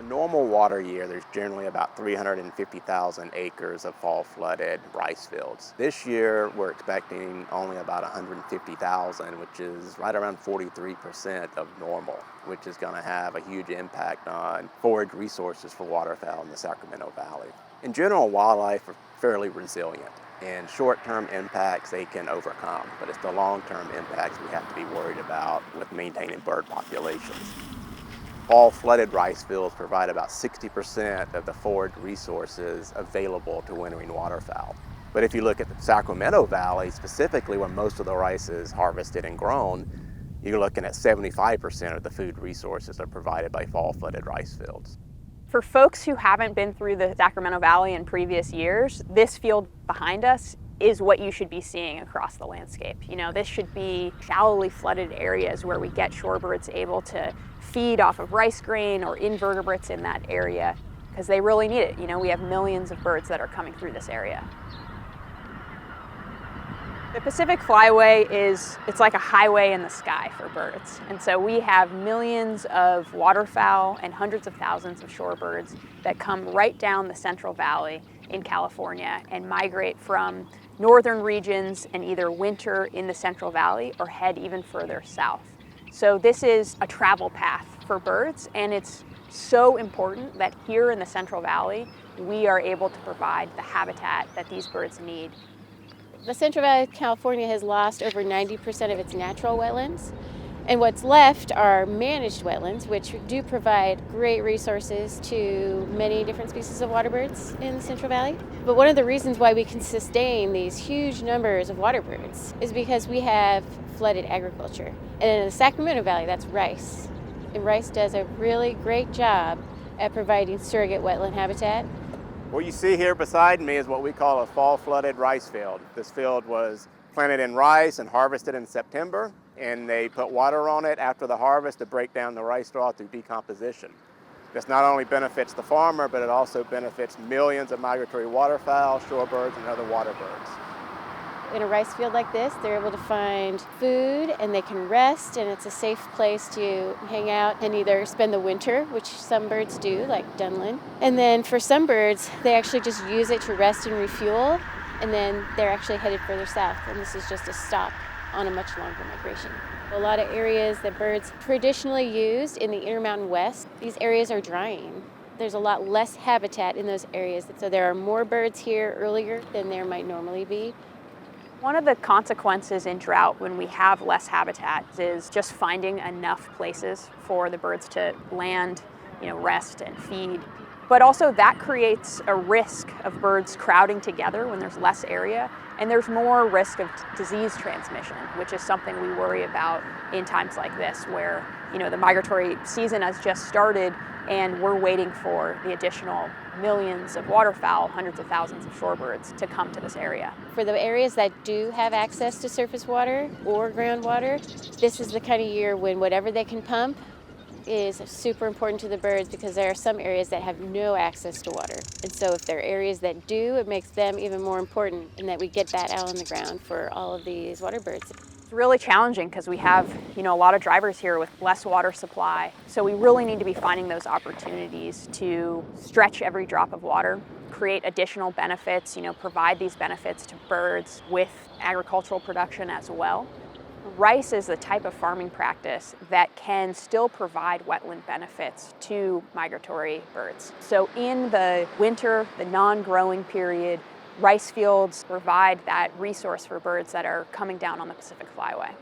normal water year, there's generally about 350,000 acres of fall flooded rice fields. This year, we're expecting only about 150,000, which is right around 43% of normal, which is going to have a huge impact on forage resources for waterfowl in the Sacramento Valley. In general, wildlife are fairly resilient, and short-term impacts they can overcome, but it's the long-term impacts we have to be worried about with maintaining bird populations. Fall flooded rice fields provide about 60% of the forage resources available to wintering waterfowl. But if you look at the Sacramento Valley, specifically where most of the rice is harvested and grown, you're looking at 75% of the food resources are provided by fall flooded rice fields. For folks who haven't been through the Sacramento Valley in previous years, this field behind us is what you should be seeing across the landscape. You know, this should be shallowly flooded areas where we get shorebirds able to feed off of rice grain or invertebrates in that area because they really need it. You know, we have millions of birds that are coming through this area. The Pacific Flyway it's like a highway in the sky for birds. And so we have millions of waterfowl and hundreds of thousands of shorebirds that come right down the Central Valley in California and migrate from northern regions and either winter in the Central Valley or head even further south. So this is a travel path for birds, and it's so important that here in the Central Valley, we are able to provide the habitat that these birds need. The Central Valley of California has lost over 90% of its natural wetlands, and what's left are managed wetlands, which do provide great resources to many different species of waterbirds in the Central Valley. But one of the reasons why we can sustain these huge numbers of waterbirds is because we have flooded agriculture. And in the Sacramento Valley, that's rice. And rice does a really great job at providing surrogate wetland habitat. What you see here beside me is what we call a fall flooded rice field. This field was planted in rice and harvested in September, and they put water on it after the harvest to break down the rice straw through decomposition. This not only benefits the farmer, but it also benefits millions of migratory waterfowl, shorebirds, and other water birds. In a rice field like this, they're able to find food and they can rest, and it's a safe place to hang out and either spend the winter, which some birds do, like dunlin. And then for some birds, they actually just use it to rest and refuel, and then they're actually headed further south, and this is just a stop on a much longer migration. A lot of areas that birds traditionally used in the Intermountain West, these areas are drying. There's a lot less habitat in those areas, so there are more birds here earlier than there might normally be. One of the consequences in drought when we have less habitat is just finding enough places for the birds to land, rest and feed. But also that creates a risk of birds crowding together when there's less area, and there's more risk of disease transmission, which is something we worry about in times like this where, the migratory season has just started and we're waiting for the additional millions of waterfowl, hundreds of thousands of shorebirds to come to this area. For the areas that do have access to surface water or groundwater, this is the kind of year when whatever they can pump is super important to the birds, because there are some areas that have no access to water. And so if there are areas that do, it makes them even more important, and that we get that out on the ground for all of these water birds. It's really challenging because we have, a lot of drivers here with less water supply. So we really need to be finding those opportunities to stretch every drop of water, create additional benefits, provide these benefits to birds with agricultural production as well. Rice is the type of farming practice that can still provide wetland benefits to migratory birds. So in the winter, the non-growing period, rice fields provide that resource for birds that are coming down on the Pacific Flyway.